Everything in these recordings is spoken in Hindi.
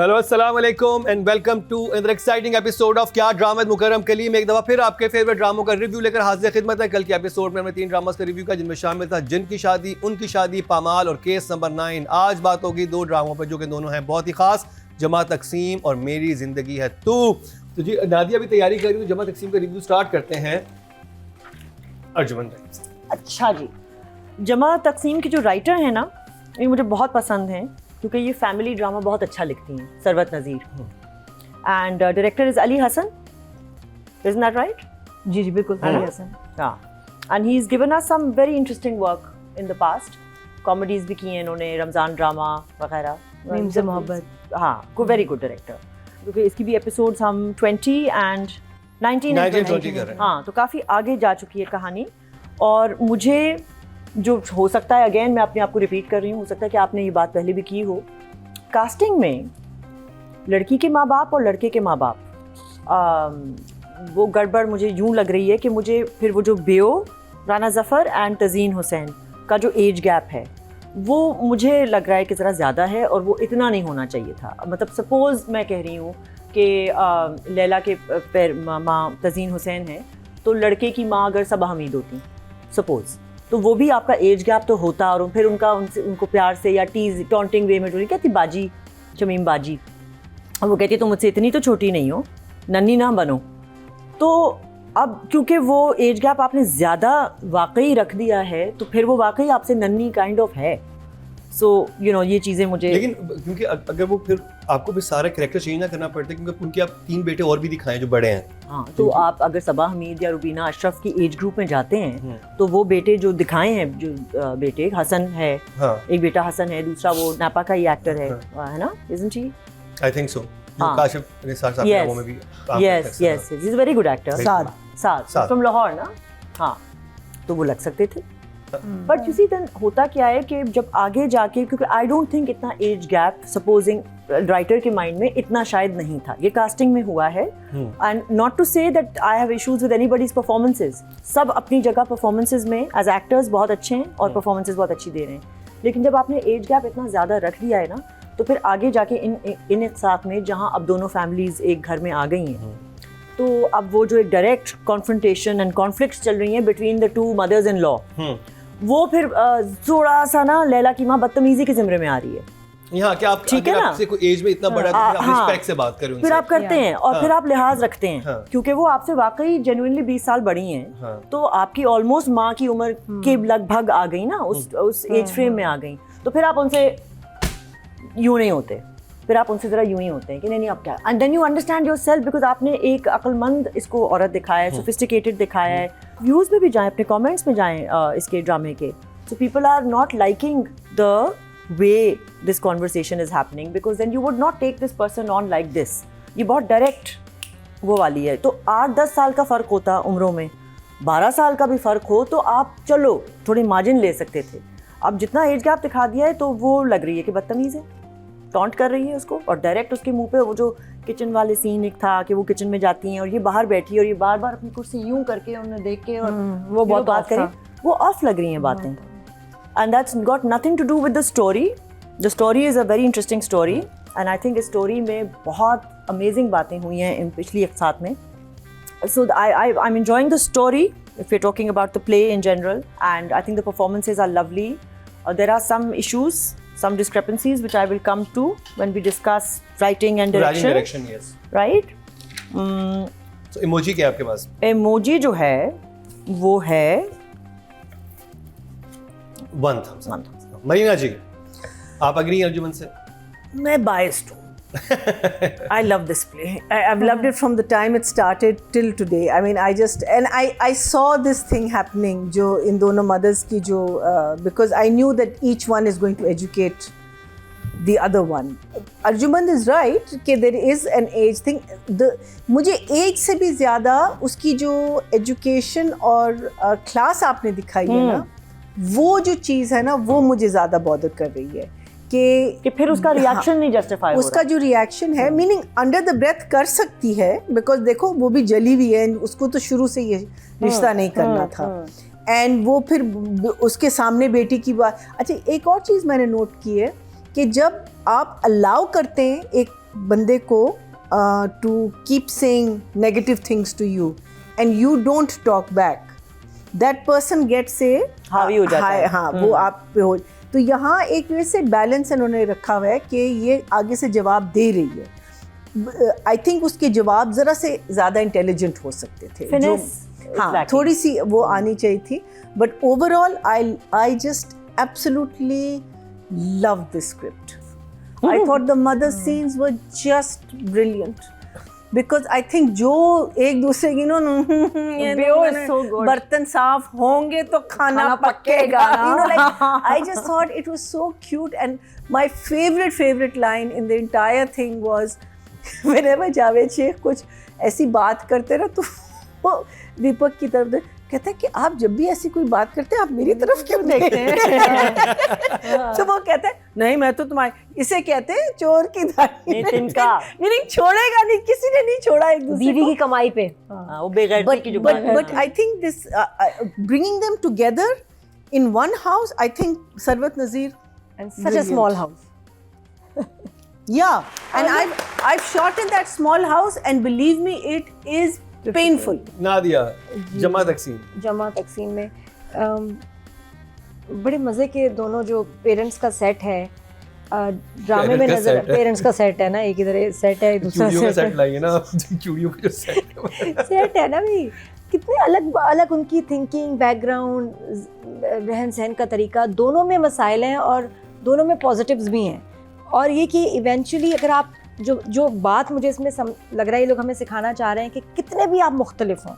हेलो अस्सलाम वालेकुम and welcome to another exciting episode of क्या ड्रामा मुकर्रम कलीम। एक दफ़ा फिर आपके फेवरेट ड्रामों का रिव्यू लेकर हाजिर खिदमत है। कल के एपिसोड में हमने 3 ड्रामास का रिव्यू किया जिनमें शामिल था जिन की शादी, उनकी शादी, पामाल और केस नंबर 9। आज बात होगी 2 ड्रामों पर जो कि दोनों हैं बहुत ही खास, जमा तकसीम और मेरी जिंदगी है तू। तो जी नादिया भी तैयारी कर रही है, तो जमा तकसीम का रिव्यू स्टार्ट करते हैं। अर्जुमन। अच्छा जी, जमा तकसीम की जो राइटर है ना, ये मुझे बहुत पसंद हैं क्योंकि ये फैमिली ड्रामा बहुत अच्छा लिखती हैं, Sarwat Nazir. And director is Ali Hasan, isn't that right? जी जी बिल्कुल अली हसन। हाँ, and he is given us some very interesting work in the past. Comedies भी की हैं इन्होंने, रमज़ान ड्रामा वगैरह, मीम से मोहब्बत। हाँ, को वेरी गुड डायरेक्टर। क्योंकि इसकी भी एपिसोड्स हम 20 एंड 19 कर रहे हैं। हाँ, तो काफ़ी आगे जा चुकी है कहानी। और मुझे जो हो सकता है, अगेन मैं अपने आप को रिपीट कर रही हूँ, हो सकता है कि आपने ये बात पहले भी की हो, कास्टिंग में लड़की के माँ बाप और लड़के के माँ बाप, वो गड़बड़ मुझे यूँ लग रही है कि मुझे फिर वो जो बेओ, राना ज़फ़र एंड तज़ीन हुसैन का जो एज गैप है वो मुझे लग रहा है कि ज़रा ज़्यादा है और वो इतना नहीं होना चाहिए था। मतलब सपोज़ मैं कह रही हूँ कि लैला के माँ तज़ीन हुसैन है तो लड़के की माँ अगर सबा हमीद होती सपोज़, तो वो भी आपका एज गैप तो होता और फिर उनको प्यार से या टीज टॉन्टिंग वे में कहती बाजी, शमीम बाजी, और वो कहती है तुम मुझसे इतनी तो छोटी नहीं हो, नन्ही ना बनो। तो अब क्योंकि वो एज गैप आपने ज़्यादा वाकई रख दिया है तो फिर वो वाकई आपसे नन्ही काइंड ऑफ है। सो यू नो ये चीज़ें मुझे, लेकिन क्योंकि अगर वो फिर आपको भी सारे कैरेक्टर चेंज ना करना पड़ता, क्योंकि उनके आप 3 बेटे और भी दिखाएं जो बड़े हैं। हाँ, तो आप अगर सबा हमीद या रुबीना अशरफ की एज ग्रुप में जाते हैं तो वो बेटे जो दिखाए हैं, जो बेटे हसन है, हाँ। एक बेटा हसन है, दूसरा वो नापा का ही एक्टर है ना, isn't he? I think so. हाँ। काशिफ निसार साहब Yes. वो में भी काम Yes, करते हैं। yes, he's a very good actor. Saad from Lahore ना, हाँ, तो वो लग सकते थे। बट यू सी देन होता क्या है कि जब आगे जाके, क्योंकि आई डोंट थिंक इतना एज गैप सपोजिंग राइटर के माइंड में इतना शायद नहीं था, ये कास्टिंग में हुआ है। And not to say that I have issues with anybody's performances, सब अपनी जगह परफॉर्मेंसेस में एज एक्टर्स बहुत अच्छे हैं और परफॉर्मेंसेस बहुत अच्छी दे रहे हैं, लेकिन जब आपने एज गैप इतना ज़्यादा रख दिया है ना, तो फिर आगे जाके इन एक साथ में जहाँ अब दोनों फैमिलीज एक घर में आ गई हैं, तो अब वो जो एक डायरेक्ट कॉन्फ्रंटेशन एंड कॉन्फ्लिक्ट्स चल रही हैं between the 2 mother's in law, वो फिर थोड़ा सा ना लैला की माँ बदतमीजी के जिम्मे में आ रही है। यहाँ क्या आप ठीक है ना, आपसे कोई एज में इतना बड़ा है तो फिर आप रिस्पेक्ट से बात करें उनसे, फिर आप करते हैं और फिर आप लिहाज रखते हैं, क्योंकि वो आपसे वाकई जेन्युइनली 20 साल बड़ी हैं, तो आपकी ऑलमोस्ट माँ की उम्र के लगभग आ गई ना, उस एज फ्रेम में आ गई, तो फिर आप उनसे यूं नहीं होते, फिर आप उनसे ज़रा यूं ही होते हैं कि नहीं आप क्या, and then you understand yourself, because आपने एक अक्लमंद इसको औरत दिखाया है, सोफिस्टिकेटेड दिखाया है। व्यूज़ में भी जाएं, अपने कमेंट्स में जाएं इसके ड्रामे के, so people are not liking the way this conversation is happening, because then you would not take this person on like this. ये बहुत डायरेक्ट वो वाली है, तो 8-10 साल का फ़र्क होता उम्रों में, 12 साल का भी फ़र्क हो तो आप चलो थोड़ी मार्जिन ले सकते थे। अब जितना एज गैप दिखा दिया है तो वो लग रही है कि बदतमीज़ है, टॉन्ट कर रही है उसको, और डायरेक्ट उसके मुंह पे वो जो किचन वाले सीन एक था कि वो किचन में जाती हैं और ये बाहर बैठी है और ये बार बार अपनी कुर्सी यूं करके उन्हें देख के और वो बहुत बात करें, वो ऑफ लग रही हैं बातें, and that's got nothing to do with the story. The story is a very interesting story and I think इस स्टोरी में बहुत अमेजिंग बातें हुई हैं इन पिछली एक साथ में। So I am enjoying the story if you're talking about the play in general, and I think the performances are lovely. There are some issues, some discrepancies which I will come to when we discuss writing and direction. Yes. Right? So emoji क्या है आपके पास? Emoji जो है वो है 1 thumbs up. मरीना जी, आप अग्री हैं अर्जुमन से? मैं biased हूँ। I love this play. I've loved it from the time it started till today. I mean, I saw this thing happening जो इन दोनों mothers की जो because I knew that each one is going to educate the other one. Arjuman is right कि there is an age thing. मुझे age से भी ज़्यादा उसकी जो education और class आपने दिखाई है ना, वो जो चीज़ है ना, वो मुझे ज़्यादा bother कर रही है कि फिर उसका रिएक्शन नहीं जस्टिफाई हो रहा, उसका जो रिएक्शन है, मीनिंग अंडर द ब्रेथ कर सकती है, बिकॉज देखो वो भी जली हुई है, उसको तो शुरू से ये रिश्ता नहीं करना था, एंड वो फिर उसके सामने बेटी की बात। अच्छा, एक और चीज़ मैंने नोट की है कि जब आप अलाउ करते हैं एक बंदे को to keep saying negative things to you and you don't talk back, that person gets a हावी हो जाता है। हाँ, वो आप पे हो। तो यहाँ एक वैसे बैलेंस इन्होंने रखा हुआ है कि ये आगे से जवाब दे रही है। आई थिंक उसके जवाब ज़रा से ज़्यादा इंटेलिजेंट हो सकते थे, हाँ, थोड़ी सी वो आनी चाहिए थी। But overall I just absolutely love the script. I thought the mother scenes were just brilliant because I think जो एक दूसरे की बर्तन साफ होंगे तो खाना पकेगा, I just thought it was so cute. And my favorite line in the entire thing was whenever Javed Sheikh कुछ ऐसी बात करते ना तो वो दीपक की तरफ कहते हैं कि आप जब भी ऐसी कोई बात करते हैं आप मेरी तरफ क्यों देखते हैं? तो वो कहते हैं नहीं मैं तो तुम्हारी, इसे कहते हैं चोर की दाढ़ी मीनिंग छोड़ेगा नहीं, किसी ने नहीं छोड़ा एक दूसरे बीवी की कमाई पे, वो बेगैरती की जो बात है। But I think this bringing them together in one house, I think Sarwat Nazir and such a small house. Yeah, and I've shot in that small house and believe me it is painful. Nadia, जमा तकसीम में बड़े मज़े के दोनों जो पेरेंट्स का सेट है ड्रामे में नजर, पेरेंट्स का सेट है ना, एक इधर सेट है, दूसरा सेट लाइए ना, चूड़ियों का जो सेट है ना भाई, कितने अलग अलग उनकी थिंकिंग, बैकग्राउंड, रहन सहन का तरीका, दोनों में मसाइल हैं और दोनों में पॉजिटिव्स भी हैं। और ये कि इवेंचुअली अगर आप जो बात मुझे इसमें लग रहा है ये लोग हमें सिखाना चाह रहे हैं कि कितने भी आप मुख्तलिफ हों,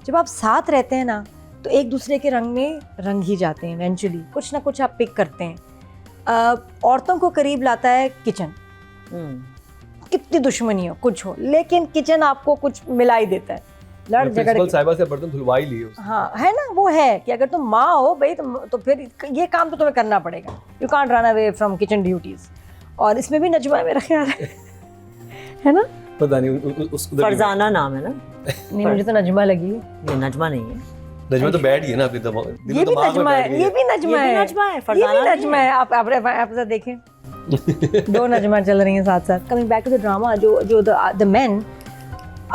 जब आप साथ रहते हैं ना तो एक दूसरे के रंग में रंग ही जाते हैं, इवेंचुअली कुछ ना कुछ आप पिक करते हैं। औरतों को करीब लाता है किचन, कितनी दुश्मनी हो कुछ हो, लेकिन किचन आपको कुछ मिला ही देता है, लड़ झगड़ के साहिबा से बर्तन धुलवा ही लिए। हाँ है ना, वो है कि अगर तुम माँ हो भाई तो फिर ये काम तो तुम्हें करना पड़ेगा, you can't run away from kitchen duties. और इसमें भी नजमा मेरा ख्याल है ना, पता नहीं उसको फरजाना नाम है ना? नहीं मुझे तो नजमा लगी। ये नजमा नहीं है, नजमा तो बैड ही है ना आपके दिमाग, ये भी नजमा है, ये भी नजमा है, ये भी नजमा है। आप देखें दो नजमा चल रही हैं साथ साथ। Coming back to the drama, जो द मेन,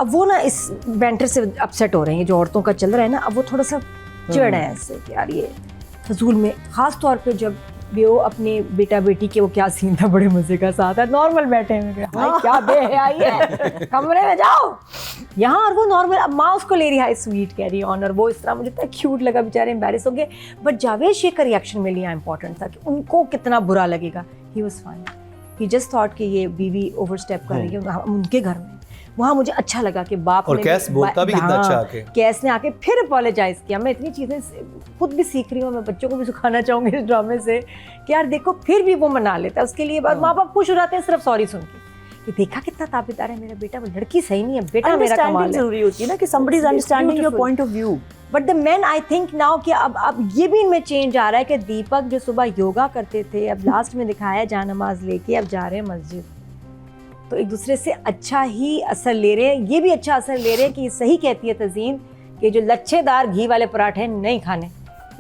अब वो ना इस बैंटर से अपसेट हो रहे हैं, जो औरतों का चल रहा है ना, अब वो थोड़ा सा चिढ़ रहे हैं इससे कि यार ये फजूल में, खास तौर पे जब भी वो अपने बेटा बेटी के, वो क्या सीन था, बड़े मजे का साथ है, नॉर्मल बैठे हैं, भाई क्या दे है, आइए कमरे में जाओ यहाँ, और वो नॉर्मल, अब माँ उसको ले रही है स्वीट कैरी ऑन, और वो इस तरह मुझे इतना क्यूट लगा, बेचारे एम्बैरेस हो गए। बट जावेद शेख का रिएक्शन मेरे लिए इंपॉर्टेंट था कि उनको कितना बुरा लगेगा। He was fine, he just thought कि ये बीवी ओवरस्टेप कर रही है उनके घर में। वहाँ मुझे अच्छा लगा कि बाप और कैस बोलता भी कितना अच्छा आके, कैस ने आके फिर अपोलोजाइज किया। मैं इतनी चीज़ें खुद भी सीख रही हूँ, मैं बच्चों को भी सिखाना चाहूँगी इस ड्रामे से कि यार देखो फिर भी वो मना लेता है, उसके लिए बाद माँ बाप खुश हो जाते हैं सिर्फ सॉरी सुन के, कि देखा कितना ताबेदार है मेरा बेटा, वो लड़की सही नहीं है, बेटा मेरा कमाल है। जरूरी होती है ना कि somebody is understanding your point of view. But the man I think now कि अब ये भी इनमें चेंज आ रहा है कि दीपक जो सुबह योगा करते थे, अब लास्ट में दिखाया जा नमाज लेके अब जा रहे हैं मस्जिद, तो एक दूसरे से अच्छा ही असर ले रहे हैं। ये भी अच्छा असर ले रहे हैं कि सही कहती है तज़ीन कि जो लच्छेदार घी वाले पराठे नहीं खाने,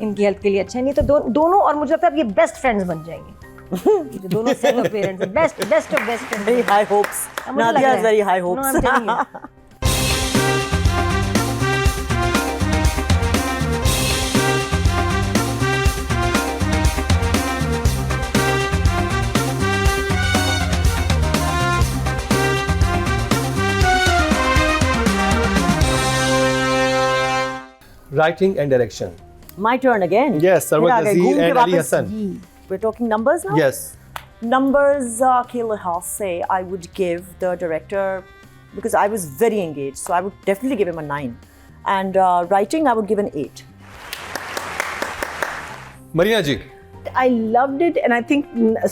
इनकी हेल्थ के लिए अच्छा नहीं। तो दोनों, और मुझे लगता है अब ये बेस्ट फ्रेंड्स बन जाएंगे जो दोनों सेट ऑफ पेरेंट्स हैं, best of best friends. Very high hopes. Nadia has very high hopes. No, I'm telling you. Writing and direction. My turn again. Yes, Sarwat फिर आ गए, Nazir घूम के and Ali वापस। Hassan. We're talking numbers now? Yes. Numbers, let's say I would give the director, because I was very engaged, so I would definitely give him a 9. And writing, I would give an 8. Marina ji. I loved it, and I think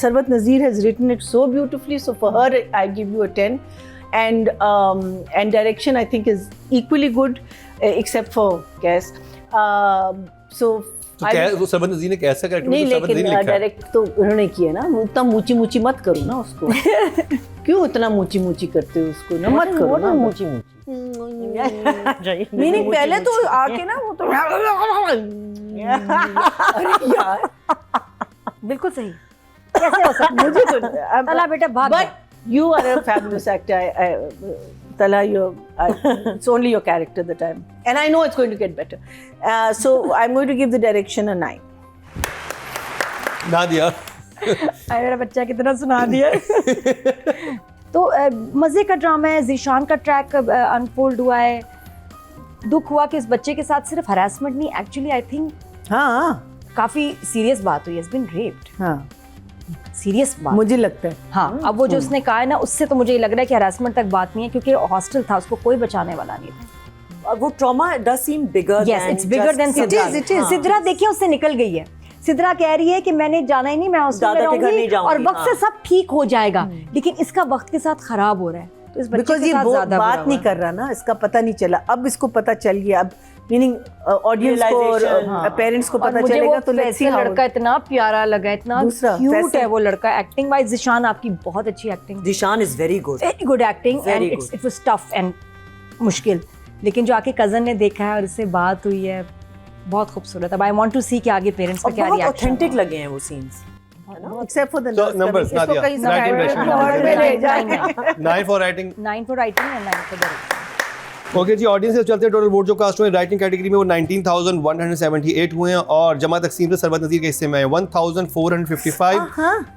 Sarwat Nazir has written it so beautifully. So for her, I give you a 10. And direction, I think, is equally good, except for Cass. So Sarwat नज़ीर ने कैसा कैरेक्टर नहीं, लेकिन डायरेक्ट तो उन्होंने किया ना, उतना मूची मत करो ना उसको। क्यों इतना मूची करते हो उसको ना, मत करो ना मूची। मीनिंग पहले तो आके ना वो तो अरे यार बिल्कुल सही, कैसे हो सकता? मुझे तो चला बेटा भाग। You are a fabulous actor. Talha, it's only your character that and I know it's going to get better. So I'm going to give the direction a 9. Nadia मेरा बच्चा कितना सुना दिया तो मज़े का ड्रामा है, ज़ीशान का ट्रैक अनफोल्ड हुआ है, दुख हुआ कि इस बच्चे के साथ सिर्फ हरासमेंट नहीं, एक्चुअली आई थिंक काफ़ी सीरियस बात हुई, हैज़ बीन रेप्ड। हाँ, सीरियस बात मुझे लगता है। हाँ, अब वो जो उसने कहा है ना, उससे तो मुझे ये लग रहा है कि हरासमेंट तक बात नहीं है, क्योंकि हॉस्टल था, उसको कोई बचाने वाला नहीं था। और वो trauma does seem bigger yes, it's bigger than Sidra. Sidra देखिए उससे निकल गई है, सिद्रा कह रही है कि मैंने जाना ही नहीं, मैं हॉस्टल में रहूंगी और वक्त से सब ठीक हो जाएगा, लेकिन इसका वक्त के साथ खराब हो रहा है, तो इस बच्चे के साथ ज्यादा बात नहीं कर रहा ना, इसका पता नहीं चला, अब इसको पता चल गया, अब मीनिंग ऑडियंस को और पेरेंट्स को पता चलेगा। तो लड़का इतना प्यारा लगा, इतना क्यूट है वो लड़का, एक्टिंग वाइज ज़ीशान आपकी बहुत अच्छी acting, Zeeshan is very good acting and it was tough and मुश्किल, लेकिन जो आके कजन ने देखा है और इससे बात हुई है, बहुत खूबसूरत। अब आई वांट टू सी कि आगे पेरेंट्स का क्या रिएक्शन, ऑथेंटिक लगे हैं वो scenes, except for the numbers Nadia writing 9 for writing 9 for writing and 9 for directing। Okay जी, ऑडियंस से चलते हैं। टोटल वोट जो कास्ट हुए राइटिंग कैटेगरी में वो 19,178 हुए हैं और जमा तकसीम से सरबत नज़ीर के हिस्से में 1,455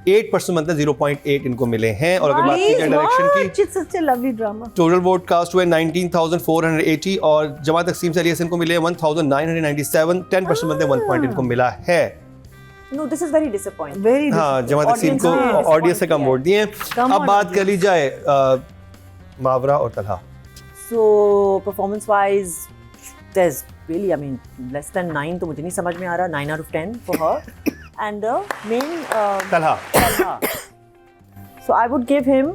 8% मतलब 0.8 इनको मिले हैं। और अगर बात की जाए डायरेक्शन की, such a lovely drama। Total vote cast हुए 19,480 और जमा तकसीम से अली हसन को मिले 1,997 10% मतलब 1 पॉइंट इनको मिला है। No, this is very disappointing. Very हाँ, जमा तकसीम को ऑडियंस से कम वोट दिए हैं। अब बात कर ली जाए मावरा और Talha. So performance wise, there's really, I mean, less than 9 तो मुझे नहीं समझ में आ रहा, 9 out of 10 for her. And the main Talha, so I would give him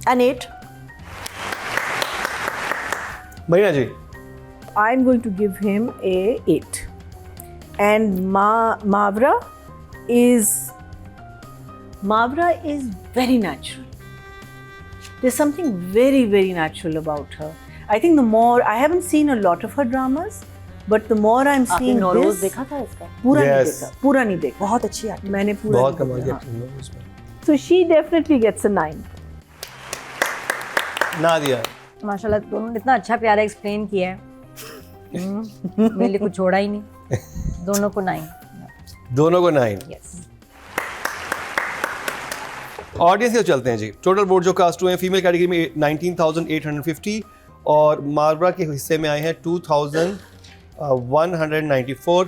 an 8. Marina ji, I'm going to give him a 8. And Mavra is very natural. There's something very, very natural about her. I think the more, I haven't seen a lot of her dramas, but the more I'm seeing this, देखा था इसका? पूरा नहीं देखा। बहुत अच्छी एक्टिंग, मैंने पूरा बहुत कमाल की एक्टिंग है उसमें। So she definitely gets a 9. Nadia, माशाल्लाह दोनों ने इतना अच्छा प्यारा एक्सप्लेन किया है, मेरे लिए कुछ छोड़ा ही नहीं, दोनों को 9। दोनों को 9। यस। ऑडियंस से चलते हैं जी। टोटल वोट जो कास्ट हुए हैं फीमेल कैटेगरी में 19,850 और मारबरा के हिस्से में आए हैं 2,194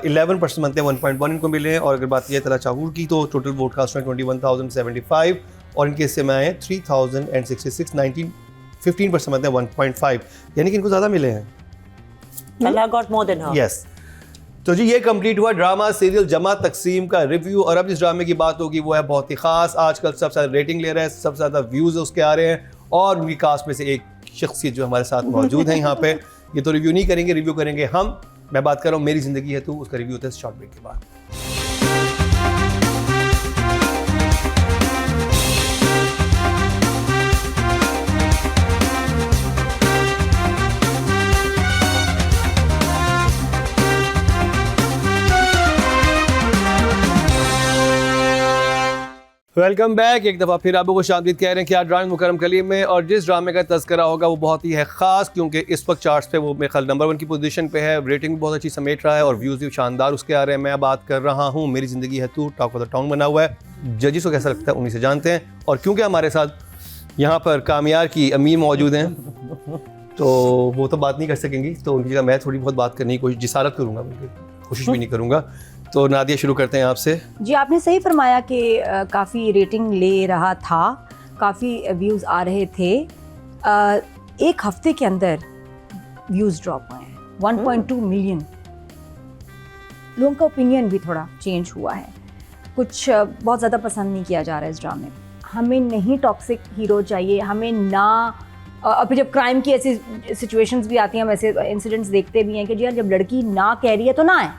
11% बनते हैं 1.1 इनको मिले हैं। और अगर बात की जाए तला चाहूर की तो टोटल वोट कास्ट हुए 21,075 और इनके हिस्से में आए हैं 3,066 15% बनते हैं 1.5, यानी कि इनको ज़्यादा मिले हैं। Allah got more than her. Yes तो जी ये कंप्लीट हुआ ड्रामा सीरियल जमा तकसीम का रिव्यू। और अब जिस ड्रामे की बात होगी वो है बहुत ही ख़ास, आजकल सबसे ज़्यादा रेटिंग ले रहा है, सबसे ज़्यादा व्यूज़ उसके आ रहे हैं और उनकी कास्ट में से एक शख्सियत जो हमारे साथ मौजूद है यहाँ पे। ये तो रिव्यू नहीं करेंगे, रिव्यू करेंगे हम। मैं बात कर रहा हूँ मेरी ज़िंदगी है तू, उसका रिव्यू होता है शॉर्ट ब्रेक के बाद। Welcome back. एक दफ़ा फिर आपको खुशामदीद कह रहे हैं कि आज ड्रामे मुकरम कलीम में, और जिस ड्रामे का तज़किरा होगा वो बहुत ही है ख़ास, क्योंकि इस वक्त चार्ट्स पे वो मेरे ख्याल नंबर 1 की पोजीशन पे है, रेटिंग भी बहुत अच्छी समेट रहा है और व्यूज़ भी शानदार उसके आ रहे हैं। मैं बात कर रहा हूँ मेरी ज़िंदगी है तू, टॉक ऑफ द टाउन बना हुआ है। जजिस को कैसा लगता है उन्हीं से जानते हैं। और क्योंकि हमारे साथ यहाँ पर कामयार की अमीर मौजूद हैं तो वो तो बात नहीं कर सकेंगी, तो उनकी जगह मैं थोड़ी बहुत बात करने की कोशिश जिसारत करूँगा, बल्कि कोशिश भी नहीं करूँगा। तो नादिया शुरू करते हैं आपसे। जी आपने सही फरमाया कि काफ़ी रेटिंग ले रहा था, काफ़ी व्यूज़ आ रहे थे। एक हफ्ते के अंदर व्यूज़ ड्रॉप हुए हैं 1.2 मिलियन। लोगों का ओपिनियन भी थोड़ा चेंज हुआ है, कुछ बहुत ज़्यादा पसंद नहीं किया जा रहा है इस ड्रामे। हमें नहीं टॉक्सिक हीरो चाहिए, हमें ना और फिर जब क्राइम की ऐसी सिचुएशंस भी आती हैं, हम ऐसे इंसिडेंट्स देखते भी हैं कि जी यार जब लड़की ना कह रही है तो ना है।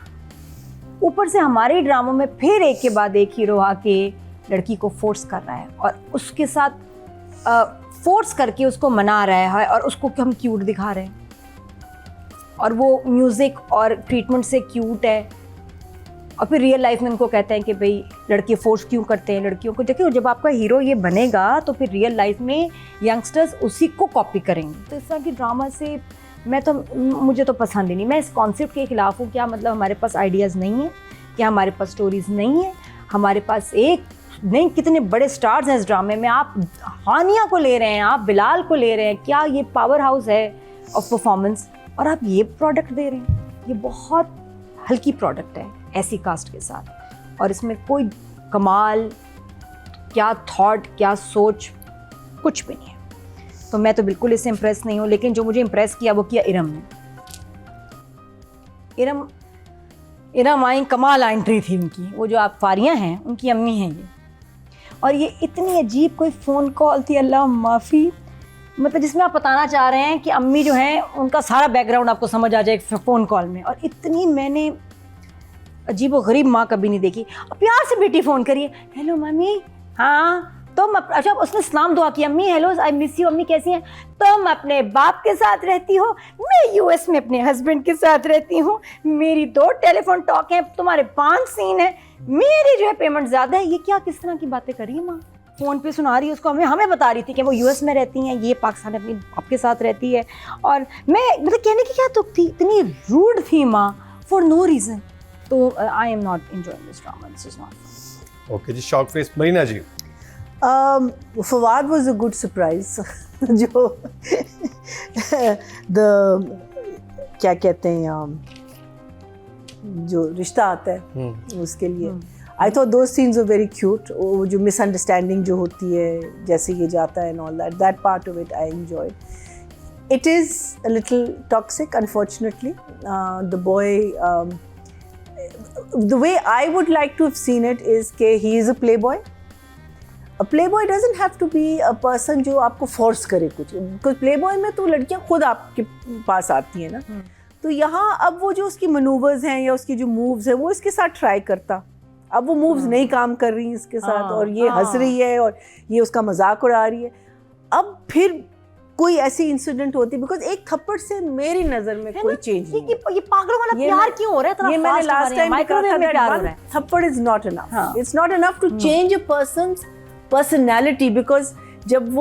ऊपर से हमारे ड्रामों में फिर एक के बाद एक हीरो आके लड़की को फोर्स कर रहा है और उसके साथ फोर्स करके उसको मना रहा है और उसको हम क्यूट दिखा रहे हैं और वो म्यूज़िक और ट्रीटमेंट से क्यूट है। और फिर रियल लाइफ में उनको कहते हैं कि भाई लड़के फोर्स क्यों करते हैं लड़कियों को। देखिए जब आपका हीरो ये बनेगा तो फिर रियल लाइफ में यंगस्टर्स उसी को कॉपी करेंगे। तो इस तरह की ड्रामा से मुझे तो पसंद ही नहीं। मैं इस कॉन्सेप्ट के खिलाफ हूँ। क्या मतलब हमारे पास आइडियाज़ नहीं है, क्या हमारे पास स्टोरीज़ नहीं है? हमारे पास नहीं कितने बड़े स्टार्स हैं इस ड्रामे में। आप हानिया को ले रहे हैं, आप बिलाल को ले रहे हैं, क्या ये पावर हाउस है ऑफ परफॉर्मेंस, और आप ये प्रोडक्ट दे रहे हैं। ये बहुत हल्की प्रोडक्ट है ऐसी कास्ट के साथ, और इसमें कोई कमाल, क्या थॉट, क्या सोच, कुछ भी नहीं है। तो मैं तो बिल्कुल इससे इम्प्रेस नहीं हूँ। लेकिन जो मुझे इम्प्रेस किया वो किया इरम ने। इरम आई, कमाल एंट्री थी उनकी। वो जो आप फारियाँ हैं उनकी अम्मी हैं ये, और ये इतनी अजीब कोई फ़ोन कॉल थी, अल्लाह माफ़ी, मतलब जिसमें आप बताना चाह रहे हैं कि अम्मी जो हैं उनका सारा बैकग्राउंड आपको समझ आ जाए फ़ोन कॉल में। और इतनी मैंने अजीब व गरीब माँ कभी नहीं देखी। और प्यार से बेटी फ़ोन करिए, हेलो मम्मी, हाँ तुम अच्छा, उसने सलाम दुआ की, अम्मी हेलो आई मिस यू, अम्मी कैसी हैं, तुम अपने बाप के साथ रहती हो, मैं यूएस में अपने हस्बैंड के साथ रहती हूँ, मेरी 2 टेलीफोन टॉक हैं, तुम्हारे 5 सीन हैं, मेरी जो है पेमेंट ज़्यादा है। ये क्या किस तरह की बातें कर रही है माँ? फ़ोन पे सुना रही है उसको, हमें बता रही थी कि वो यूएस में रहती हैं, ये पाकिस्तान में अपनी बाप के साथ रहती है। और मैं मतलब कहने की क्या तुक थी, इतनी रूड थी माँ फॉर नो रीज़न। तो I am not enjoying this drama, this is not. Okay ji, shock face Marina ji. Fawad was a good surprise. जो क्या कहते हैं, जो रिश्ता आता है उसके लिए, I thought those scenes are very cute. वो जो मिसअंडरस्टैंडिंग जो होती है, जैसे ये जाता है and all that part of it I enjoyed. It is a little toxic unfortunately. The boy, the way I would like to have seen it is कि he is a playboy. A playboy doesn't have to be a person जो आपको force करे कुछ। Because playboy में तो लड़कियाँ खुद आपके पास आती हैं ना। तो यहाँ अब वो जो उसकी मनूवर्स हैं या उसकी जो मूव्स हैं वो इसके साथ ट्राई करता। अब वो मूव्स नहीं काम कर रही हैं इसके साथ, और ये हंस रही है और ये उसका मजाक उड़ा रही है। अब फिर कोई ऐसी इंसिडेंट होती, बिकॉज एक थप्पड़ से मेरी नजर में कोई चेंज नहीं। ये पागलों वाला प्यार क्यों हो रहा है? ये मैंने लास्ट टाइम भी कहा था, थप्पड़ is not enough. It's not enough to change a person's personality. Because जब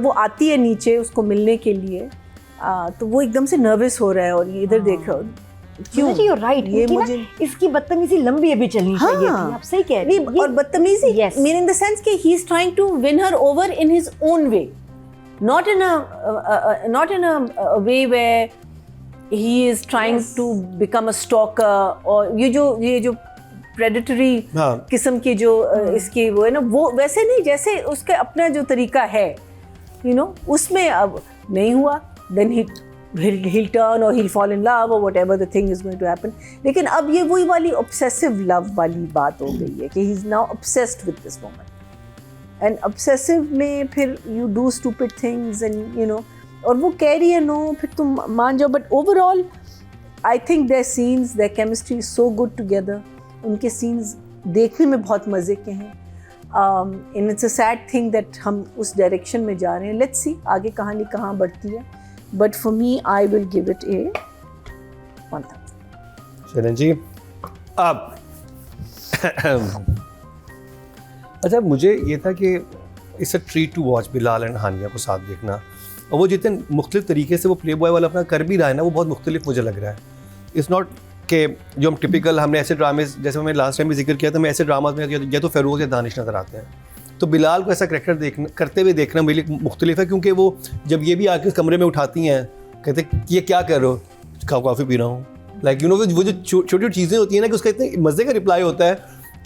वो आती है नीचे उसको मिलने के लिए, तो वो एकदम से नर्वस हो रहा है, और ये इधर देख रहा है क्यों। You're right, ये मुझे इसकी बदतमीजी लंबी अभी चलनी चाहिए थी। आप सही कह रही हैं। और बदतमीजी मीन इन द सेंस कि he is trying to win her over in his own way, not in a way where he is trying to become a stalker. और ये जो प्रेडेटरी किस्म की जो इसकी वो है ना, वो वैसे नहीं, जैसे उसका अपना जो तरीका है, यू नो, उसमें अब नहीं हुआ, then he'll turn or he'll fall in love or whatever the thing is going to happen. लेकिन अब ये वही वाली obsessive love वाली बात हो गई है कि he's now obsessed with this woman. And obsessive में फिर you do stupid things and you know, और वो कह रही है no, फिर तुम मान जाओ। But overall, I think their scenes, their chemistry is so good together. उनके scenes देखने में बहुत मज़े के हैं। And it's a sad thing that हम उस direction में जा रहे हैं। Let's see आगे कहानी कहाँ बढ़ती है। But for me, I will give it a 1,000. चलें जी, अब अच्छा, मुझे ये था कि it's a treat to watch Bilal and Hania को साथ देखना, और वो जितने मुख्तलिफ तरीके से वो प्ले बॉय वाला अपना कर भी रहा है ना, वो बहुत मुख्तलिफ मुझे लग रहा है। इट्स नॉट कि जो हम टिपिकल, हमने ऐसे ड्रामे, जैसे मैंने लास्ट टाइम भी जिक्र किया था, मैं ऐसे ड्रामा में या तो फेरोज़ या दानिश नज़र आते हैं, तो बिलाल को ऐसा करैक्टर करते हुए देखना मेरे लिए मुख्तलिफ है। क्योंकि वो जब ये भी आके उस कमरे में उठाती हैं, कहते ये क्या कर रहे हो, कॉफ़ी पी रहा हूँ, लाइक यू नो, वो जो छोटी छोटी चीज़ें होती हैं ना, कि उसका इतने मज़े का रिप्लाई होता है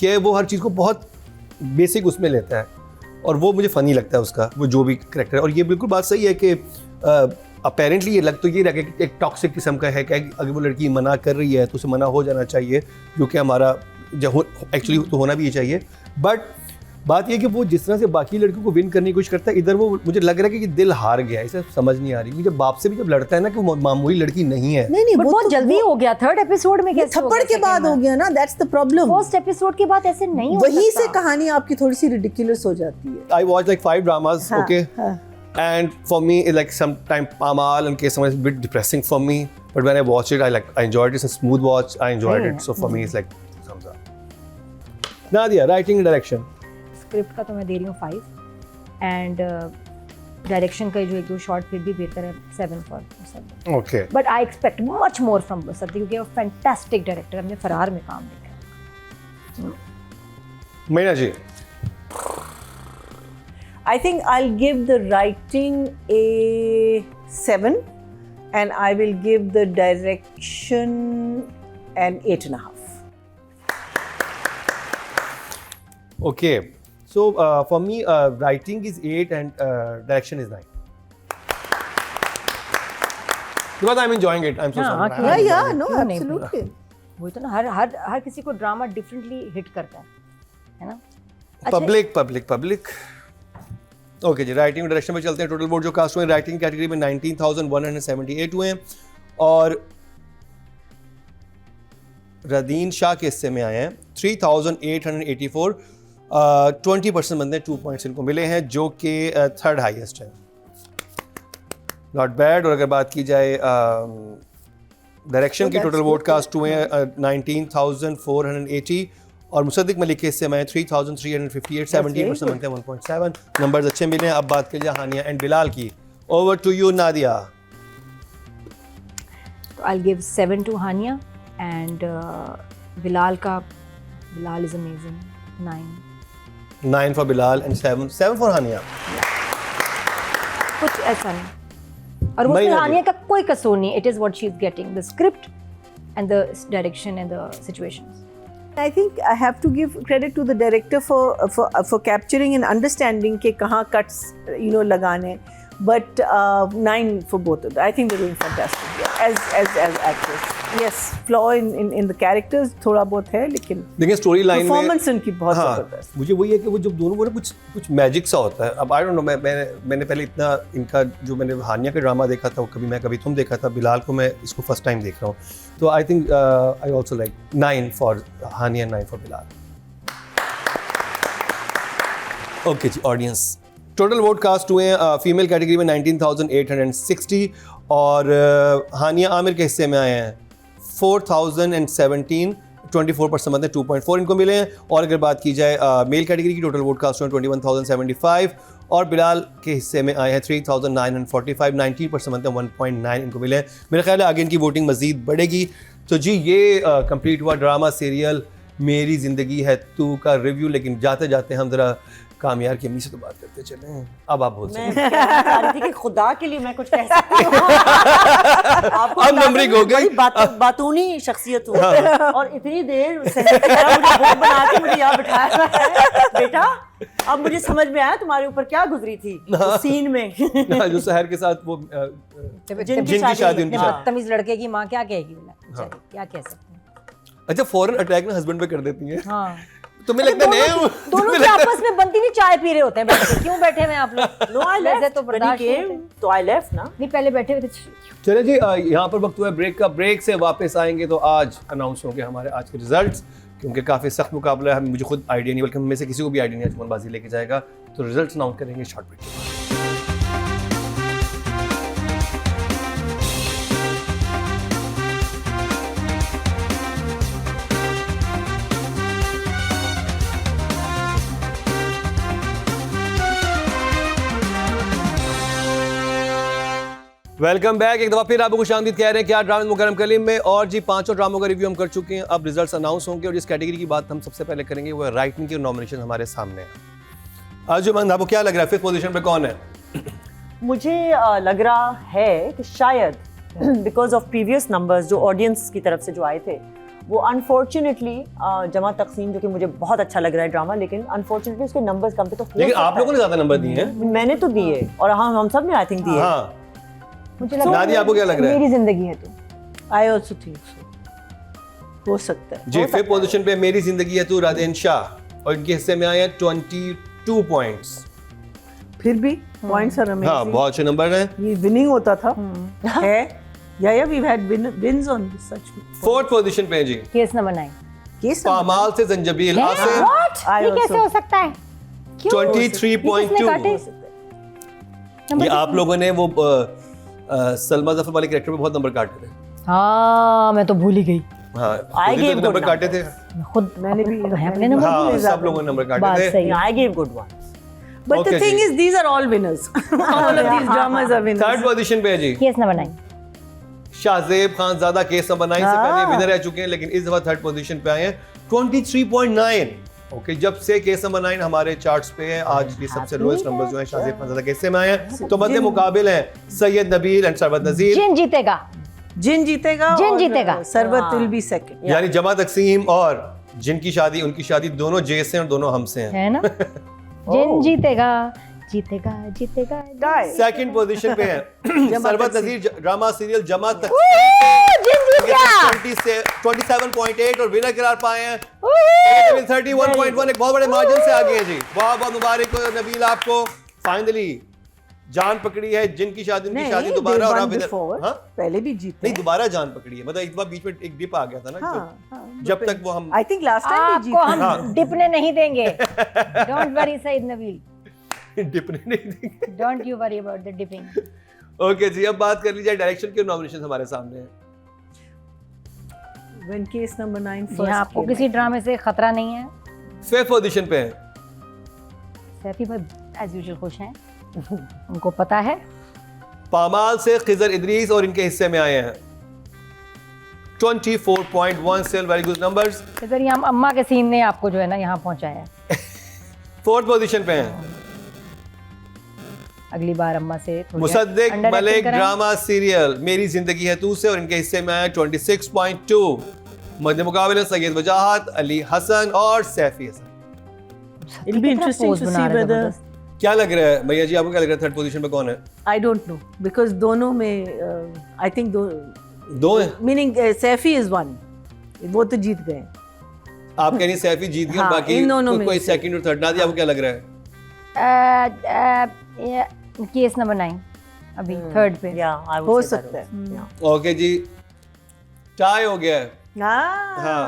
कि वो हर चीज़ को बहुत बेसिक उसमें लेता है, और वो मुझे फ़नी लगता है उसका, वो जो भी करैक्टर है। और ये बिल्कुल बात सही है कि अपेरेंटली ये लग तो ये रहा कि एक टॉक्सिक किस्म का है कि अगर वो लड़की मना कर रही है तो उसे मना हो जाना चाहिए, जो कि हमारा एक्चुअली तो होना भी ये चाहिए। बट बात ये कि वो जिस तरह से बाकी लड़कियों को विन करने की कोशिश करता है, इधर वो मुझे लग रहा है कि दिल हार गया है, इसे समझ नहीं आ रही। जब बाप से भी जब लड़ता है ना कि वो मामूली लड़की नहीं है। नहीं बहुत तो जल्दी हो गया, 3rd एपिसोड में कैसे थप्पड़ के बाद हो गया ना, that's the problem. 1st episode के बाद ऐसे नहीं हो सकता। वहीं से कहानी आपकी थोड़ी सी रिडिकुलस हो जाती है। I watched like 5 dramas, okay? And for me, it's like sometimes Pamal and Kesam is a bit depressing for me. But when I watched it, I enjoyed it. It's a smooth watch. I enjoyed it. So for me, it's like thumbs up. Nadia, writing and direction. Script का तो मैं दे रही हूँ 5 एंड डायरेक्शन का जो 1-2 शॉट फिर भी बेहतर है 7 for Mossadegh. Okay. But I expect much more from Mossadegh क्योंकि वो फैंटास्टिक डायरेक्टर. हमने फरार में काम देखा है. Meena ji. I think I'll give the writing a 7 and I will give the direction an 8.5. Okay. So for me, writing is 8 and direction is 9. Because I'm enjoying it. I'm so हाँ, sorry. हाँ, Yeah, no, क्यों नहीं? absolutely. वही तो ना हर किसी को ड्रामा डिफरेंटली हिट करता है ना. Public. ओके जी, राइटिंग डायरेक्शन पे चलते हैं. टोटल वोट जो कास्ट हुए राइटिंग कैटेगरी में 19,178 हुए हैं और रदीन शाह के हिस्से में आए हैं 3,884. 20% बंदे 2 पॉइंट्स इनको मिले हैं जो कि थर्ड हाईएस्ट है. Not bad. और अगर बात की जाए डायरेक्शन की, टोटल वोट कास्ट हुए हैं 19,480 और मुसद्दिक मलिक के हिस्से में 3,358. 70% बनते हैं 1.7. नंबर्स अच्छे मिले हैं. अब बात करिए हानिया एंड बिलाल की. Over to you Nadia. तो I give 7 to Hania and Bilal is amazing. 9 for Bilal and 7 for Hania. कुछ ऐसा नहीं. और वो हानिया का कोई कसूर नहीं. It is what she is getting, the script and the direction and the situations. I think I have to give credit to the director for capturing and understanding के कहाँ cuts लगाने. But 9 for both of them. I think they're doing fantastic. Yeah. As actors. Yes, flaw in the characters थोड़ा बहुत है लेकिन स्टोरी लाइन परफॉर्मेंस उनकी बहुत जबरदस्त. मुझे वही है कि वो जब दोनों को ना कुछ मैजिक सा होता है. अब आई डोंट नो, मैंने पहले इतना इनका जो मैंने हानिया का ड्रामा देखा था, कभी मैं कभी तुम देखा था. बिलाल को मैं इसको फर्स्ट टाइम देख रहा हूँ. तो I think I also like 9 for Hania, 9 for Bilal. Okay जी, ऑडियंस टोटल वोट कास्ट हुए हैं फीमेल कैटेगरी में 19,860 और हानिया आमिर के हिस्से में आए हैं 4,017. 24% मतलब 2.4 इनको मिले हैं. और अगर बात की जाए मेल कैटेगरी की, टोटल वोट कास्ट हुए 21,075 और बिलाल के हिस्से में आए हैं 3,945. 19% मतलब 1.9 इनको मिले हैं. मेरा ख्याल है आगे इनकी वोटिंग मजीद बढ़ेगी. तो जी, ये कंप्लीट हुआ ड्रामा सीरियल मेरी ज़िंदगी है तू का रिव्यू. लेकिन जाते जाते हम ज़रा कामयार की अम्मी से तो बात करते चले. अब आप बोल सकते हैं. मैं कह रही थी कि खुदा के लिए मैं कुछ कह सकती हूँ. आपको अब नंबरिंग हो गई. बातूनी शख्सियत हूँ और इतनी देर मुझे भोग बना के मुझे यहाँ बिठाया है. बेटा, अब मुझे समझ में आया तुम्हारे ऊपर क्या गुजरी थी उस सीन में. जो शहर के साथ वो जिनकी शादी उनकी शादी. तमीज लड़के की माँ क्या कहेगी बोला. क्या कह सकते हैं. अच्छा, फौरन अटैक ना हस्बैंड पे कर देती है. हाँ, तुम्हें लगता नहीं दोनों की आपस में बनती नहीं. चाय पी रहे होते हैं बैठ के. क्यों बैठे हुए हैं आप लोग? No, I वैसे left. तो When he बर्दाश्त came, नहीं होते. तो I left ना. नहीं, पहले बैठे हुए थे. चले जी, यहाँ पर वक्त हुआ है ब्रेक का. ब्रेक से वापस आएंगे तो आज अनाउंस होंगे हमारे आज के रिजल्ट्स, क्योंकि काफ़ी सख्त मुकाबला है. मुझे खुद आइडिया नहीं, बल्कि हम में से किसी को भी आइडिया नहीं आज कौन बाजी लेके जाएगा. तो रिजल्ट्स अनाउंस करेंगे शॉर्ट ब्रेक के बाद. Welcome back. एक दफ़ा फिर आपको खुशामदीद कह रहे हैं क्या ड्रामा मुकरम कलीम में. और जी, 5 ड्रामों का रिव्यू हम कर चुके हैं. अब रिजल्ट्स अनाउंस होंगे और जिस कैटेगरी की बात हम सबसे पहले करेंगे वो है राइटिंग की. नॉमिनेशन हमारे सामने है. अर्जुमंद, आपको क्या लग रहा है 5th पोजीशन पे कौन है? मुझे लग रहा है कि शायद बिकॉज ऑफ प्रीवियस नंबर्स जो ऑडियंस की तरफ से जो आए थे, वो अनफॉर्चुनेटली जमा तकसीम, जो कि मुझे बहुत अच्छा लग रहा है ड्रामा, लेकिन अनफॉर्चुनेटली उसके नंबर्स कम थे. तो लेकिन आप लोगों ने ज़्यादा नंबर दिए हैं. मैंने तो दिए और हम सब ने आई थिंक दिए. हाँ, मुझे लगा नादिया, आपको क्या लग रहा है? मेरी जिंदगी है तो. I also think so. हो सकता है. जी, 5th पोजीशन पे मेरी जिंदगी है तू रादेन शाह और इनके हिस्से में आए हैं 22 पॉइंट्स. फिर भी पॉइंट्स आर हाँ, अमेजिंग. बहुत अच्छे नंबर हैं. ये विनिंग होता था है. या we've had wins on such. 4th position पे है जी केस नंबर 9. केस पामाल से जंजबील आसिफ. व्हाट? I ये कैसे also- हो सकता है? क्यों? 23.2. ये आप लोगों ने वो सलमा जफर वाले कैरेक्टर पे बहुत नंबर काटे थे. हाँ मैं तो भूल ही गई, हाँ I gave नंबर good काटे थे। खुद मैंने भी अपने नंबर हाँ सब लोगों ने नंबर बात काटे थे। सही है। I gave good ones. But Okay the thing जी। is, these are all winners. All of these dramas are winners. Third position पे है जी केस नंबर 9। शाहजेब खान ज्यादा केस नंबर 9 से पहले विनर रह चुके हैं, लेकिन इस दफा थर्ड पोजीशन पे आए हैं 23.9। ओके, जब से केस नंबर 9 हमारे चार्ट्स पे है, आज ये सबसे लोएस्ट नंबर जो है शाहजेब खान ज्यादा केस में आए हैं। तो मध्य मुकाबिल है सैयद नबील एंड सरवत नजीर, जिन जीतेगा, जिन जीतेगा, जिन और जीतेगा। Sarwat will be second. यानी जमा तकसीम और जिनकी शादी उनकी शादी दोनों जे से और दोनों हमसे हैं। है ना? जिन जीतेगा जीतेगा जीतेगा। Die. सेकंड पोजीशन पे है सरवत नजीर, ड्रामा सीरियल जमा जिन जीत गया। 20 से 27.8 और विनर करार पाए हैं 31.1, एक बहुत बड़े मार्जिन से आगे हैं जी। बहुत बहुत मुबारक हो नबील आपको, फाइनली जान पकड़ी है। जिनकी शादी उनकी शादी नहीं, दोबारा, they और won आप इधर before. हाँ? पहले भी जीते नहीं दोबारा जान पकड़ी है, मतलब एक बार बीच में एक डिप आ गया था ना, जब तक वो हम I think last time भी आपको जीते. हम डिपने नहीं देंगे। Don't worry Saeed Nabeel, dip नहीं देंगे। Don't you worry about the dipping. Okay ji, अब बात कर लीजिए डायरेक्शन के नॉमिनेशन हमारे सामने हैं। When case number 9 ji first हाँ, आपको came किसी ड्रामे से खतरा नहीं है। फिफ्थ पोजीशन पे है सैफी भाई एज यूजुअल खुश हैं, उनको पता है। पामाल से खिजर इदरीस और इनके हिस्से में आए हैं 24.1 से, वेरी गुड नंबर्स। इधर ही हम अम्मा के सीन ने आपको जो है ना यहाँ पहुँचाया है। फोर्थ पोजीशन पे हैं अगली बार अम्मा से थोड़ी मुसद्दिक underacting मलिक कराएं। ड्रामा सीरियल मेरी जिंदगी है तू से, और इनके हिस्से में आया 26.2। मध्य मुकाबले सैयद वजाहत, अली हसन और सैफी हसन। It'll be कितना interesting pose to बना see रहे whether जबरदस्त। क्या लग रहा है भैया जी, आपको क्या लग रहा है थर्ड पोजीशन पे कौन है? I don't know because दोनों में I think दो हैं। meaning Saifi is one. वो तो जीत गए. आप कह रही हैं सैफी जीत गई और हाँ, बाकी इन दोनों में कोई से। सेकंड और थर्ड ना दिया, आपको क्या लग रहा है? केस नंबर 9 अभी थर्ड पे। Yeah, I हो would say that सकता है. also. Yeah. ओके जी, टाई हो गया है। हाँ,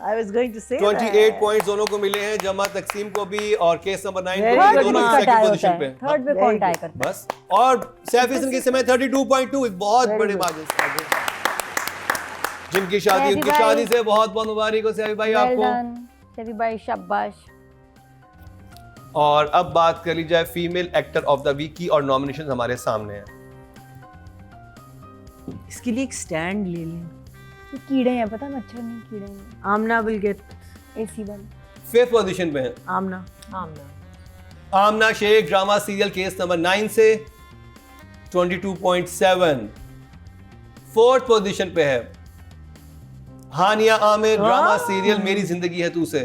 I was going to say 28 points दोनों को मिले हैं, जमा तकसीम को भी और केस नंबर 9 को Very भी, good. दोनों किसका सेकंड पोजीशन पे। थर्ड पे कौन टाई करता है? बस, और सैफी हसन के समय 32.2, एक बहुत बड़े मार्जिन से आगे। जिनकी शादी सैफी उनकी भाई। शादी से बहुत बहुत मुबारक हो सैफी भाई Well आपको। done, सैफी भाई शाबाश। और अब बात कर ली जाए female actor of the week की, और नॉमिनेशन हमारे सामने हैं। इसके लिए एक स्टैंड ले लें. ये कीड़े हैं, पता है, मच्छर नहीं कीड़े हैं। आमना will get एसी वाले। फिफ्थ पोजीशन पे हैं Amna. Amna Sheikh, drama serial case number 9 से 22.7। फोर्थ पोजीशन पे है हानिया आमिर, ड्रामा सीरियल मेरी जिंदगी है तू से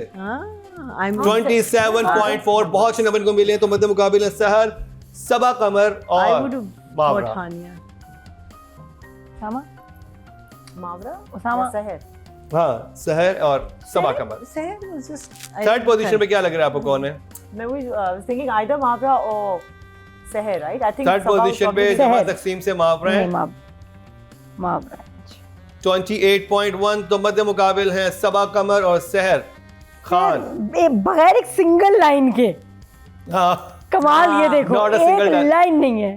I'm 27.4, बहुत से नंबर इनको मिले हैं। तो मध्य मुकाबिल है सहर, सबा कमर I और would have got Babra. Hania. सामा मावरा, उसामा। या सहर? हाँ, सहर और सबा कमर। Seher was just. Third position पे क्या लग रहा है आपको कौन है? मैं वही was thinking either मावरा or सहर, right? I think third Sabah was position पे probably जमा सहर। तकसीम से मावरा है नहीं माब 28.1। तो मध्य मुकाबिल हैं सबा कमर और सहर खान। बगैर एक सिंगल लाइन के हाँ, कमाल, ये देखो not a single एक line. लाइन नहीं है,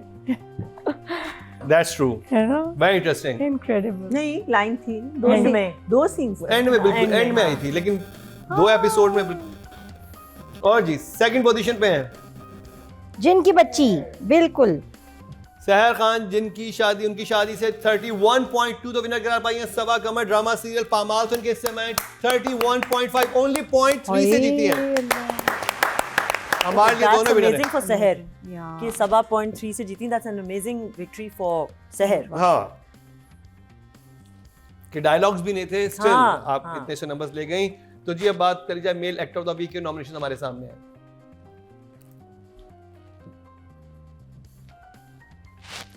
दैट्स ट्रू, है ना? Very interesting. इनक्रेडिबल। नहीं लाइन थी End में। दो सीन्स एंड में बिल्कुल एंड में आई थी, लेकिन दो एपिसोड में और जी सेकंड पोजीशन पे हैं जिनकी बच्ची, बिल्कुल सहर खान, जिनकी शादी उनकी शादी से 31.2 तो विनर करार पाई हैं। सबा कमर, ड्रामा सीरियल पामाल से उनके हिस्से में 31.5, ओनली 0.3 से जीती हैं। हमारे लिए That's दोनों विनर amazing हैं। for सहर कि सबा 0.3 से जीती. That's an amazing victory for सहर. हाँ, कि डायलॉग्स भी नहीं थे, स्टिल हाँ, आप हाँ. इतने से नंबर्स ले गई। तो जी अब बात करी जाए male actor of the week के नॉमिनेशन हमारे सामने है।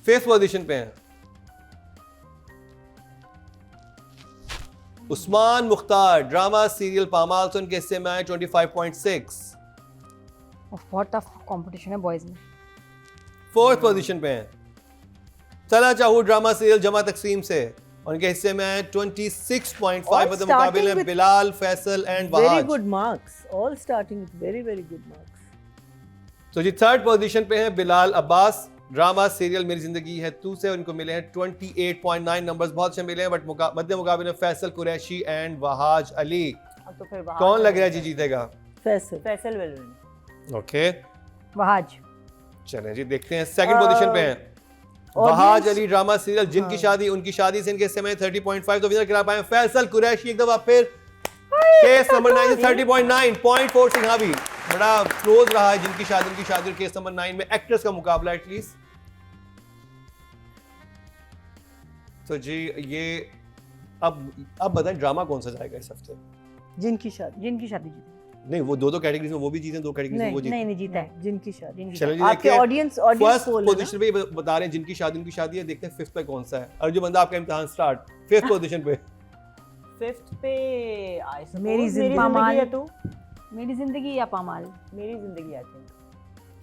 फिफ्थ पोजीशन पे हैं उस्मान मुख्तार, ड्रामा सीरियल पामाल से उनके हिस्से में आए 25.6। बहुत टफ कंपटीशन है बॉयज में। फोर्थ पोजीशन पे हैं चला चाहू, ड्रामा सीरियल जमा तकसीम से, उनके हिस्से में आए 26.5। All बदे मुकाबिल starting हैं with Bilal, Faisal and very Wahaj. good marks. All starting with very good marks. तो जी थर्ड पोजीशन पे हैं बिलाल अब्बास, ड्रामा सीरियल मेरी जिंदगी है तू से उनको मिले हैं 28.9 नंबर्स, बहुत अच्छे मिले हैं, बट मध्य मुकाबले में फैसल कुरैशी एंड वहाज अली। तो फिर कौन लग रहा है जी जीतेगा? Faisal will win. Okay Wahaj. चलें जी देखते हैं, सेकंड पोजीशन पे हैं वहाज अली, ड्रामा सीरियल जिनकी शादी उनकी शादी से इनके समय 30.5, तो विनर करा पाए फैसल कुरैशी। एक दफा फिर केस नंबर 9 से 30.9 0.4 से यहाँ भी बड़ा क्लोज रहा है जिनकी शादी उनकी शादी, और केस नंबर 9 में एक्ट्रेस का मुकाबला एटलीस्ट। तो जी ये अब बताएं ड्रामा कौन सा जाएगा इस हफ्ते? जिनकी शादी जीती। नहीं, वो दो कैटेगरीज में वो भी जीते, दो कैटेगरीज में वो जीते। नहीं जीता है। जिनकी शादी। चलो जी आपके देखते हैं ऑडियंस फर्स्ट पोल पोजीशन पे बता रहे हैं जिनकी शादी उनकी शादी है, देखते हैं फिफ्थ पे कौन सा है। और जो बंदा आपका इम्तिहान स्टार्ट फिफ्थ पोजीशन पे। फिफ्थ पे आई सपोज मेरी जिंदगी है तू, मेरी जिंदगी या पामाल? मेरी जिंदगी आई थिंक।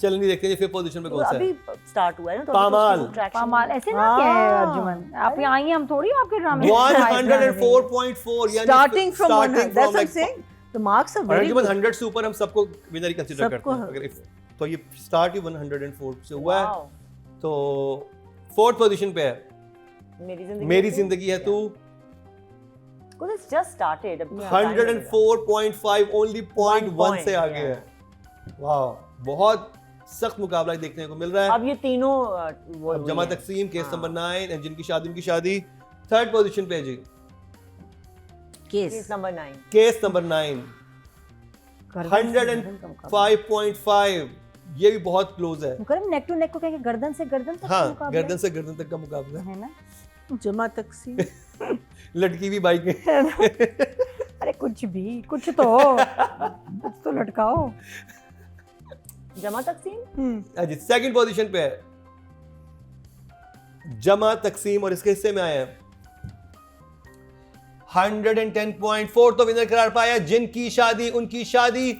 चलो नहीं देखते हैं फिफ्थ पोजीशन पे कौन सा है। अभी स्टार्ट हुआ है ना, तो पामाल। पामाल ऐसे ना क्या है अर्जुमन, आप यहाँ आई हैं, हम थोड़ी आपके ड्रामे 104.4 यानी Starting from 100, that's what I'm like saying. The marks are very Arjuman good. 100 से ऊपर हम सबको विनर ही कंसीडर करते सबको हैं। अगर तो ये स्टार्ट ही 104 से हुआ है, Wow. तो फोर्थ पोजीशन पे है मेरी जिंदगी है तू, Because it's just started. 104.5 only 0.1 से आगे है। वाह, बहुत सख्त मुकाबला देखने को मिल रहा है। अब ये तीनों वो अब जमा तकसीम, केस नंबर 9 एंड जिनकी शादी उनकी शादी थर्ड पोजीशन पे है जी। केस नंबर 9 केस नंबर 9 105.5, ये भी बहुत क्लोज है। मुकरम नेक टू नेक को कहेंगे, गर्दन से गर्दन तक का हाँ, मुकाबला गर्दन से गर्दन तक का मुकाबला है ना। जमा तकसीम। लड़की भी बाइक में। अरे कुछ भी, कुछ तो लटकाओ। जमा तकसीम जी सेकंड पोजीशन पे है जमा तकसीम, और इसके हिस्से में आए हैं 110.4, तो विनर करार पाया जिनकी शादी उनकी शादी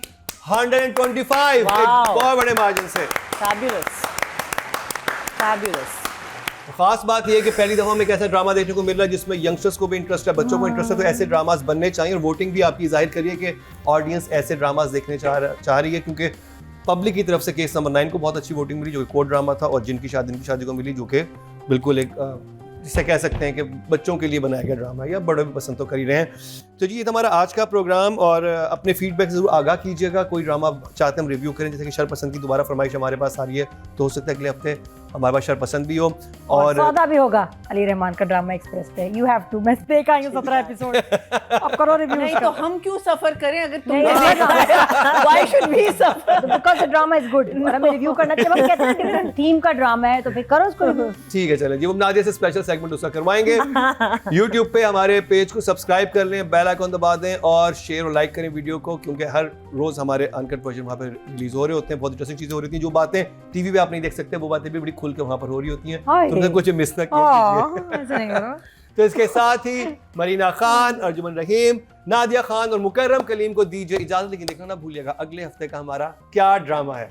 125, एक बहुत बड़े मार्जिन से। फैबुलस। खास बात यह है कि पहली दफा में एक ऐसा ड्रामा देखने को मिल रहा है जिसमें यंगस्टर्स को भी इंटरेस्ट है, बच्चों को इंटरेस्ट है, तो ऐसे ड्रामास बनने चाहिए। और वोटिंग भी आपकी जाहिर करिए कि ऑडियंस ऐसे ड्रामास देखने चाह रही है, क्योंकि पब्लिक की तरफ से केस नंबर 9 को बहुत अच्छी वोटिंग मिली, जो कोर्ट ड्रामा था, और जिनकी शादी को मिली, जो कि बिल्कुल एक जिसे कह सकते हैं कि बच्चों के लिए बनाया गया ड्रामा है, या बड़े भी पसंद तो कर ही रहे हैं। तो जी ये था हमारा आज का प्रोग्राम, और अपने फीडबैक ज़रूर आगाह कीजिएगा। कोई ड्रामा चाहते हैं हम रिव्यू करें, जैसे कि शरपसंद की दोबारा फरमाइश हमारे पास आ रही है, तो हो सकता है अगले हफ्ते हमारे पास शरपसंद भी हो, और सौदा भी होगा अली रहमान का ड्रामा एक्सप्रेस पे। यू हैव टू, मैं देख आई हूं 17 एपिसोड, अब करो रिव्यू। नहीं तो हम क्यों सफर करें अगर तुम why should we suffer, because the drama is good, और हमें रिव्यू करना चाहिए। हम कहते हैं डिफरेंट थीम का ड्रामा है, तो फिर करो उसको रिव्यू। ठीक है, चलें जी, वो नादिया से स्पेशल सेगमेंट उसका करवाएंगे। YouTube पे हमारे पेज को सब्सक्राइब कर लें, बेल आइकन दबा दें, और शेयर और लाइक करें वीडियो को, क्योंकि हर रोज हमारे अनकट वर्जन वहाँ पे रिलीज हो रहे होते हैं। बहुत इंटरेस्टिंग चीजें हो रही होती हैं, जो बातें टीवी पे आप नहीं देख सकते, वो बातें भी बड़ी खुल के वहाँ पर हो रही होती हैं, तुमने कुछ मिस ना कीजिए। ऐसे नहीं करो। तो इसके साथ ही मरीना खान, अर्जुमन रहीम, नादिया खान और मुकर्रम कलीम को दीजिए इजाजत, लेकिन देखना ना भूलिएगा अगले हफ्ते का हमारा क्या ड्रामा है।